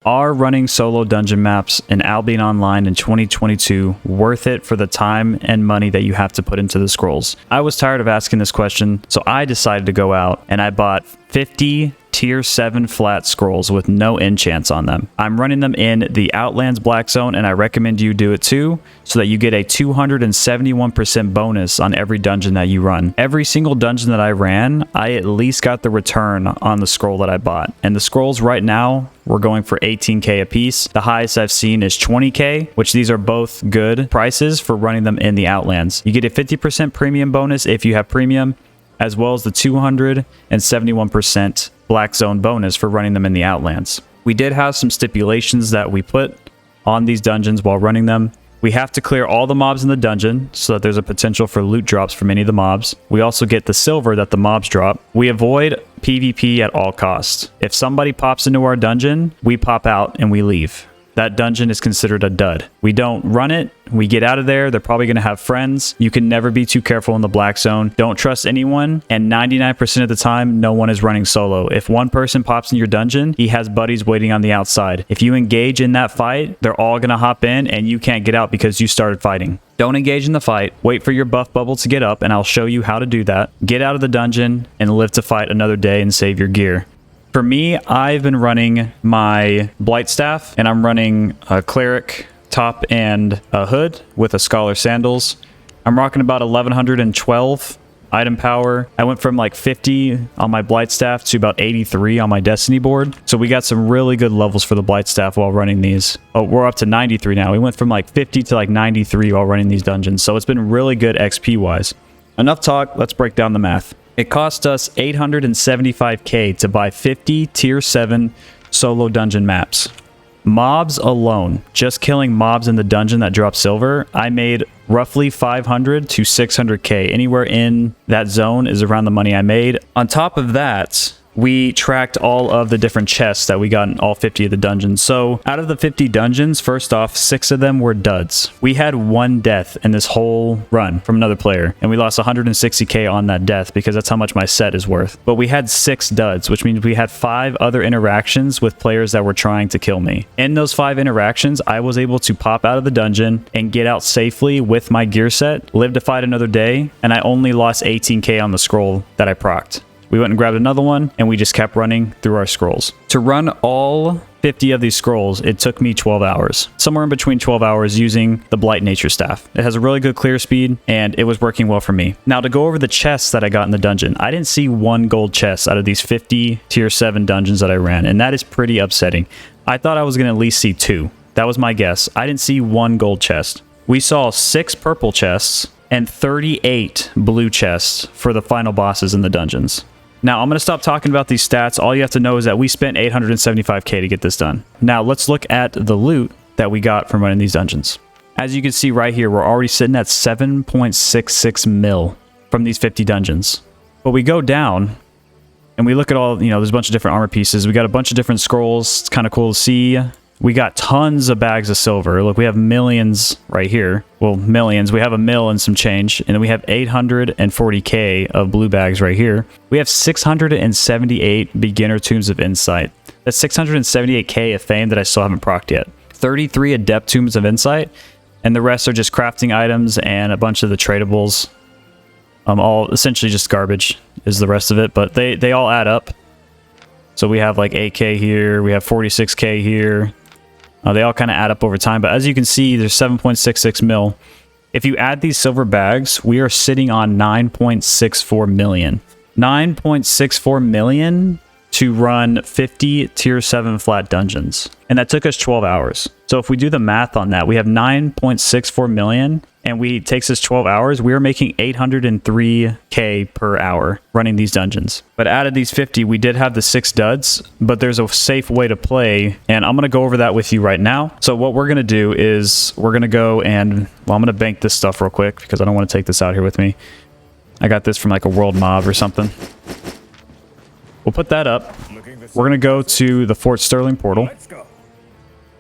Are running solo dungeon maps in Albion Online in 2022 worth it for the time and money that you have to put into the scrolls? I was tired of asking this question, so I decided to go out and I bought 50 tier 7 flat scrolls with no enchants on them. I'm running them in the Outlands Black Zone, and I recommend you do it too, so that you get a 271% bonus on every dungeon that you run. Every single dungeon that I ran, I at least got the return on the scroll that I bought. And the scrolls right now, we're going for 18k a piece. The highest I've seen is 20k, which these are both good prices for running them in the Outlands. You get a 50% premium bonus if you have premium, as well as the 271% Black Zone bonus for running them in the Outlands. We did have some stipulations that we put on these dungeons while running them. We have to clear all the mobs in the dungeon so that there's a potential for loot drops from any of the mobs. We also get the silver that the mobs drop. We avoid PvP at all costs. If somebody pops into our dungeon, we pop out and we leave. That dungeon is considered a dud. We don't run it. We get out of there. They're probably going to have friends. You can never be too careful in the Black Zone. Don't trust anyone. And 99% of the time, no one is running solo. If one person pops in your dungeon, he has buddies waiting on the outside. If you engage in that fight, they're all going to hop in and you can't get out because you started fighting. Don't engage in the fight. Wait for your buff bubble to get up and I'll show you how to do that. Get out of the dungeon and live to fight another day and save your gear. For me, I've been running my Blight Staff, and I'm running a Cleric top and a hood with a Scholar Sandals. I'm rocking about 1112 item power. I went from like 50 on my Blight Staff to about 83 on my Destiny board. So we got some really good levels for the Blight Staff while running these. Oh, we're up to 93 now. We went from like 50 to like 93 while running these dungeons. So it's been really good XP-wise. Enough talk, let's break down the math. It cost us 875k to buy 50 tier 7 solo dungeon maps. Mobs alone, just killing mobs in the dungeon that drop silver, I made roughly 500 to 600k. Anywhere in that zone is around the money I made. On top of that, we tracked all of the different chests that we got in all 50 of the dungeons. So out of the 50 dungeons, first off, 6 of them were duds. We had 1 death in this whole run from another player, and we lost 160k on that death because that's how much my set is worth. But we had 6 duds, which means we had 5 other interactions with players that were trying to kill me. In those 5 interactions, I was able to pop out of the dungeon and get out safely with my gear set, live to fight another day, and I only lost 18k on the scroll that I procced. We went and grabbed another one, and we just kept running through our scrolls. To run all 50 of these scrolls, it took me 12 hours. Somewhere in between 12 hours using the Blight Nature Staff. It has a really good clear speed, and it was working well for me. Now, to go over the chests that I got in the dungeon, I didn't see 1 gold chest out of these 50 tier 7 dungeons that I ran, and that is pretty upsetting. I thought I was going to at least see 2. That was my guess. I didn't see 1 gold chest. We saw 6 purple chests and 38 blue chests for the final bosses in the dungeons. Now, I'm going to stop talking about these stats. All you have to know is that we spent 875k to get this done. Now, let's look at the loot that we got from running these dungeons. As you can see right here, we're already sitting at 7.66 mil from these 50 dungeons. But we go down and we look at all, there's a bunch of different armor pieces. We got a bunch of different scrolls. It's kind of cool to see. We got tons of bags of silver. Look, we have millions right here. Well, millions. We have a mil and some change. And then we have 840k of blue bags right here. We have 678 beginner tombs of insight. That's 678k of fame that I still haven't procced yet. 33 adept tombs of insight. And the rest are just crafting items and a bunch of the tradables. All essentially just garbage is the rest of it. But they all add up. So we have like 8k here. We have 46k here. They all kind of add up over time, but as you can see, there's 7.66 mil. If you add these silver bags, we are sitting on 9.64 million. 9.64 million to run 50 tier 7 flat dungeons. And that took us 12 hours. So if we do the math on that, we have 9.64 million and it takes us 12 hours. We are making 803k per hour running these dungeons. But out of these 50, we did have the 6 duds, but there's a safe way to play. And I'm going to go over that with you right now. So what we're going to do is we're going to go and, well, I'm going to bank this stuff real quick because I don't want to take this out here with me. I got this from like a world mob or something. We'll put that up. We're going to go to the Fort Sterling portal.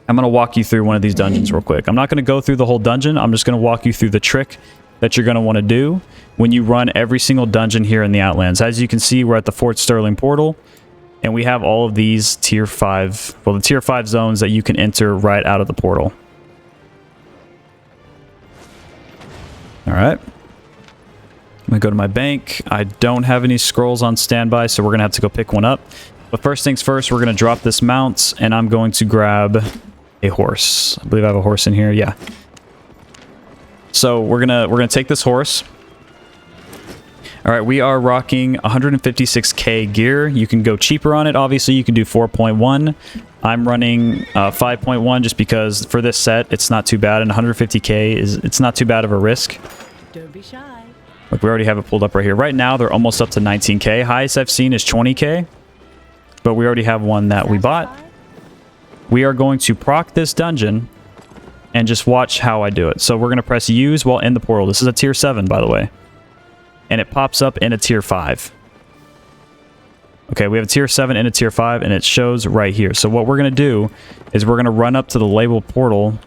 I'm going to walk you through one of these dungeons real quick. I'm not going to go through the whole dungeon. I'm just going to walk you through the trick that you're going to want to do when you run every single dungeon here in the Outlands. As you can see, we're at the Fort Sterling portal. And we have all of these tier 5, well, the tier 5 zones that you can enter right out of the portal. All right. I'm gonna go to my bank. I don't have any scrolls on standby, so we're gonna have to go pick one up. But first things first, we're gonna drop this mount, and I'm going to grab a horse. I believe I have a horse in here. Yeah. So we're gonna take this horse. All right, we are rocking 156k gear. You can go cheaper on it. Obviously, you can do 4.1. I'm running 5.1 just because for this set, it's not too bad, and 150k it's not too bad of a risk. Don't be shy. Look, we already have it pulled up right here. Right now, they're almost up to 19k. Highest I've seen is 20k, but we already have one that we bought. We are going to proc this dungeon and just watch how I do it. So we're going to press use while in the portal. This is a tier 7, by the way. And it pops up in a tier 5. Okay, we have a tier 7 and a tier 5, and it shows right here. So what we're going to do is we're going to run up to the labeled portal,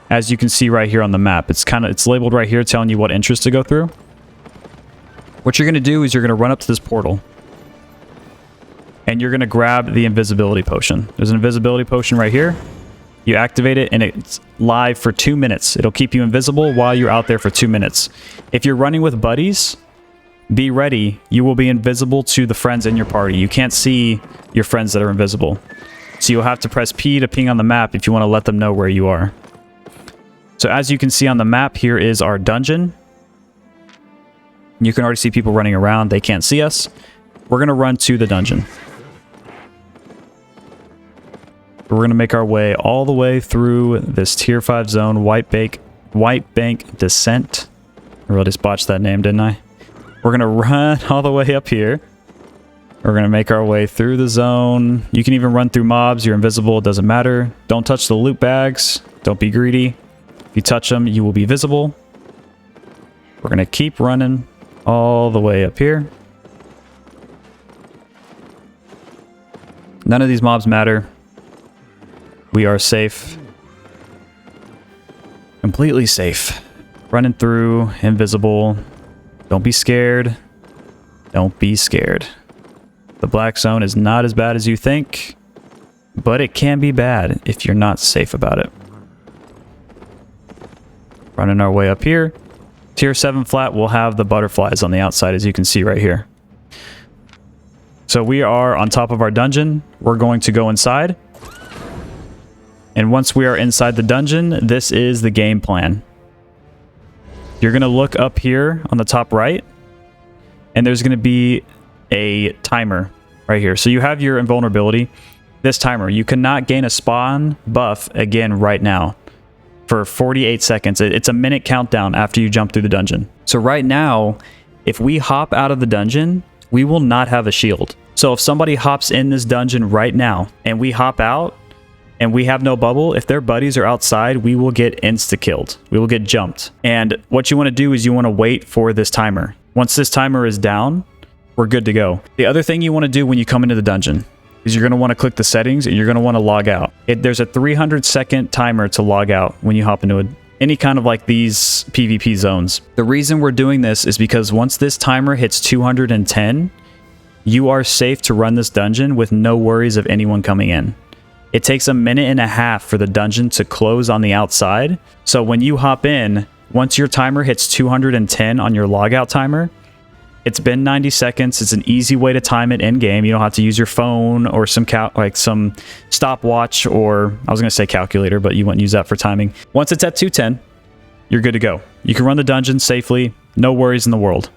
as you can see right here on the map. It's labeled right here telling you what entrance to go through. What you're going to do is you're going to run up to this portal, and you're going to grab the invisibility potion. There's an invisibility potion right here. You activate it, and it's live for 2 minutes. It'll keep you invisible while you're out there for 2 minutes. If you're running with buddies, be ready. You will be invisible to the friends in your party. You can't see your friends that are invisible. So you'll have to press P to ping on the map if you want to let them know where you are. So as you can see on the map, here is our dungeon. You can already see people running around. They can't see us. We're going to run to the dungeon. We're going to make our way all the way through this tier 5 zone, White Bank Descent. I really just botched that name, didn't I? We're going to run all the way up here. We're going to make our way through the zone. You can even run through mobs. You're invisible. It doesn't matter. Don't touch the loot bags. Don't be greedy. If you touch them, you will be visible. We're going to keep running all the way up here. None of these mobs matter. We are safe. Completely safe. Running through, invisible. Don't be scared. Don't be scared. The black zone is not as bad as you think, but it can be bad if you're not safe about it. Running our way up here. Tier 7 flat will have the butterflies on the outside, as you can see right here. So we are on top of our dungeon. We're going to go inside. And once we are inside the dungeon, this is the game plan. You're going to look up here on the top right, and there's going to be a timer right here. So you have your invulnerability. This timer, you cannot gain a spawn buff again right now for 48 seconds. It's a minute countdown after you jump through the dungeon. So right now, if we hop out of the dungeon, we will not have a shield. So if somebody hops in this dungeon right now and we hop out and we have no bubble, if their buddies are outside, we will get insta-killed. We will get jumped. And what you want to do is you want to wait for this timer. Once this timer is down, we're good to go. The other thing you want to do when you come into the dungeon is you're going to want to click the settings and you're going to want to log out. There's a 300-second timer to log out when you hop into any kind of like these PvP zones. The reason we're doing this is because once this timer hits 210, you are safe to run this dungeon with no worries of anyone coming in. It takes a minute and a half for the dungeon to close on the outside. So when you hop in, once your timer hits 210 on your logout timer, it's been 90 seconds. It's an easy way to time it in game. You don't have to use your phone or some stopwatch, or I was going to say calculator, but you wouldn't use that for timing. Once it's at 210, you're good to go. You can run the dungeon safely. No worries in the world.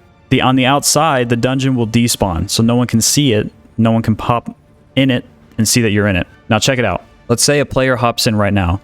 On the outside, the dungeon will despawn, so no one can see it. No one can pop in it and see that you're in it. Now check it out. Let's say a player hops in right now.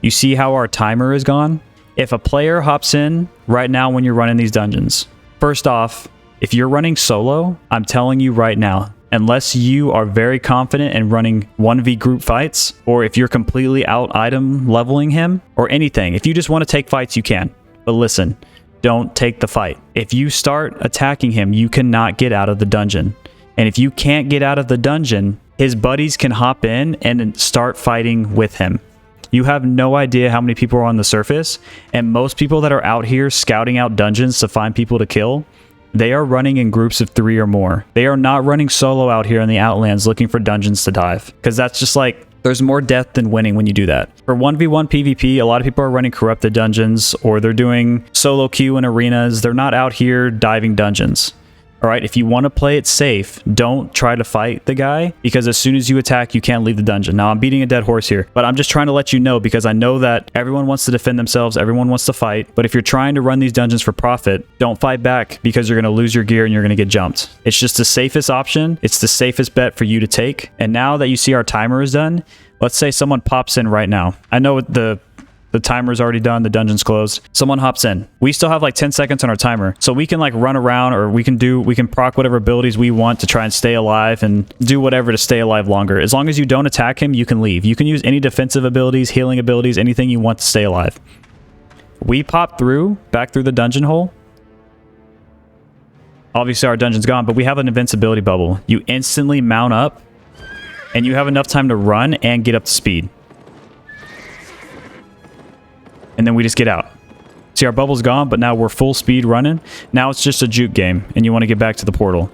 You see how our timer is gone? If a player hops in right now when you're running these dungeons, first off, if you're running solo, I'm telling you right now, unless you are very confident in running 1v group fights, or if you're completely out item leveling him, or anything, if you just want to take fights, you can. But listen, don't take the fight. If you start attacking him, you cannot get out of the dungeon. And if you can't get out of the dungeon, his buddies can hop in and start fighting with him. You have no idea how many people are on the surface, and most people that are out here scouting out dungeons to find people to kill, they are running in groups of 3 or more. They are not running solo out here in the Outlands looking for dungeons to dive, because that's just like, there's more death than winning when you do that. For 1v1 PvP, a lot of people are running corrupted dungeons, or they're doing solo queue in arenas. They're not out here diving dungeons. All right, if you want to play it safe, don't try to fight the guy, because as soon as you attack, you can't leave the dungeon. Now, I'm beating a dead horse here, but I'm just trying to let you know, because I know that everyone wants to defend themselves, everyone wants to fight, but if you're trying to run these dungeons for profit, don't fight back, because you're going to lose your gear and you're going to get jumped. It's just the safest option. It's the safest bet for you to take. And now that you see our timer is done, let's say someone pops in right now. I know the timer's already done, the dungeon's closed. Someone hops in. We still have like 10 seconds on our timer. So we can like run around, or we can proc whatever abilities we want to try and stay alive and do whatever to stay alive longer. As long as you don't attack him, you can leave. You can use any defensive abilities, healing abilities, anything you want to stay alive. We pop back through the dungeon hole. Obviously our dungeon's gone, but we have an invincibility bubble. You instantly mount up and you have enough time to run and get up to speed. And then we just get out. See, our bubble's gone, but now we're full speed running. Now it's just a juke game, and you want to get back to the portal.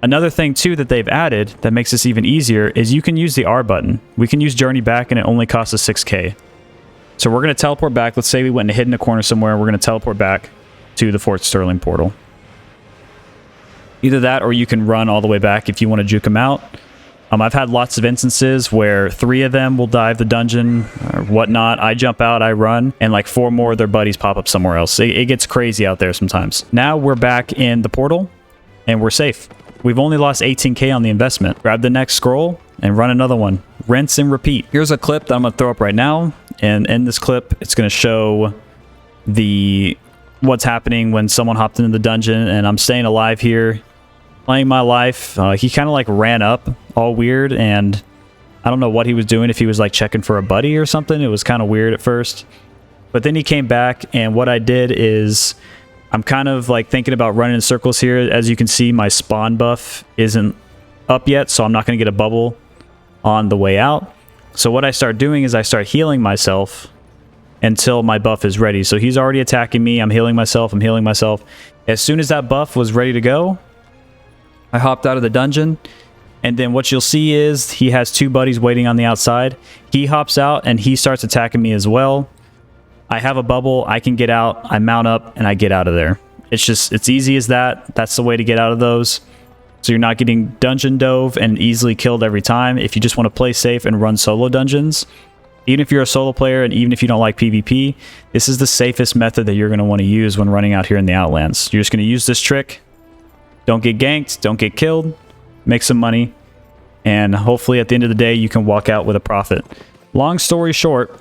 Another thing, too, that they've added that makes this even easier is you can use the R button. We can use Journey Back, and it only costs us 6k. So we're going to teleport back. Let's say we went and hid in a corner somewhere, and we're going to teleport back to the Fort Sterling portal. Either that, or you can run all the way back if you want to juke them out. I've had lots of instances where 3 of them will dive the dungeon or whatnot. I jump out, I run, and like 4 more of their buddies pop up somewhere else. It gets crazy out there sometimes. Now we're back in the portal, and we're safe. We've only lost 18k on the investment. Grab the next scroll and run another one. Rinse and repeat. Here's a clip that I'm going to throw up right now. And in this clip, it's going to show what's happening when someone hopped into the dungeon, and I'm staying alive here, playing my life. He kind of like ran up all weird, and I don't know what he was doing, if he was like checking for a buddy or something. It was kind of weird at first, but then he came back, and what I did is I'm kind of like thinking about running in circles here. As you can see, my spawn buff isn't up yet, so I'm not going to get a bubble on the way out. So what I start doing is I start healing myself until my buff is ready. So he's already attacking me. I'm healing myself. As soon as that buff was ready to go, I hopped out of the dungeon, and then what you'll see is he has 2 buddies waiting on the outside. He hops out, and he starts attacking me as well. I have a bubble. I can get out. I mount up, and I get out of there. It's easy as that. That's the way to get out of those. So you're not getting dungeon dove and easily killed every time. If you just want to play safe and run solo dungeons, even if you're a solo player and even if you don't like PvP, this is the safest method that you're going to want to use when running out here in the Outlands. You're just going to use this trick. Don't get ganked, don't get killed, make some money, and hopefully at the end of the day you can walk out with a profit. Long story short,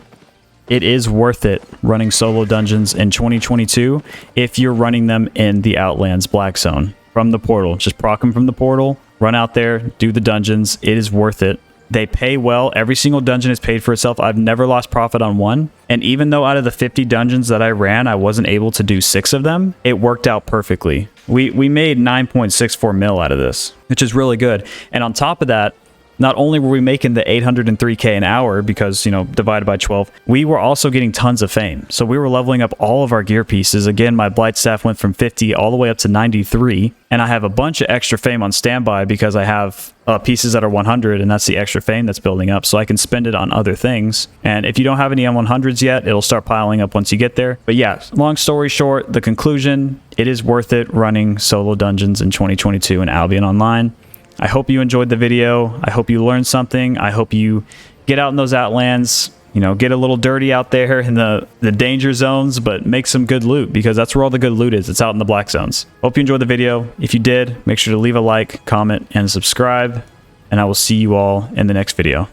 it is worth it running solo dungeons in 2022 if you're running them in the Outlands Black Zone from the portal. Just proc them from the portal, run out there, do the dungeons. It is worth it. They pay well. Every single dungeon is paid for itself. I've never lost profit on one. And even though out of the 50 dungeons that I ran, I wasn't able to do 6 of them, it worked out perfectly. We made 9.64 mil out of this, which is really good. And on top of that, not only were we making the 803k an hour because, you know, divided by 12, we were also getting tons of fame. So we were leveling up all of our gear pieces. Again, my Blight Staff went from 50 all the way up to 93. And I have a bunch of extra fame on standby because I have pieces that are 100, and that's the extra fame that's building up. So I can spend it on other things. And if you don't have any M100s yet, it'll start piling up once you get there. But yeah, long story short, the conclusion, it is worth it running solo dungeons in 2022 in Albion Online. I hope you enjoyed the video. I hope you learned something. I hope you get out in those Outlands, you know, get a little dirty out there in the danger zones, but make some good loot because that's where all the good loot is. It's out in the black zones. Hope you enjoyed the video. If you did, make sure to leave a like, comment, and subscribe, and I will see you all in the next video.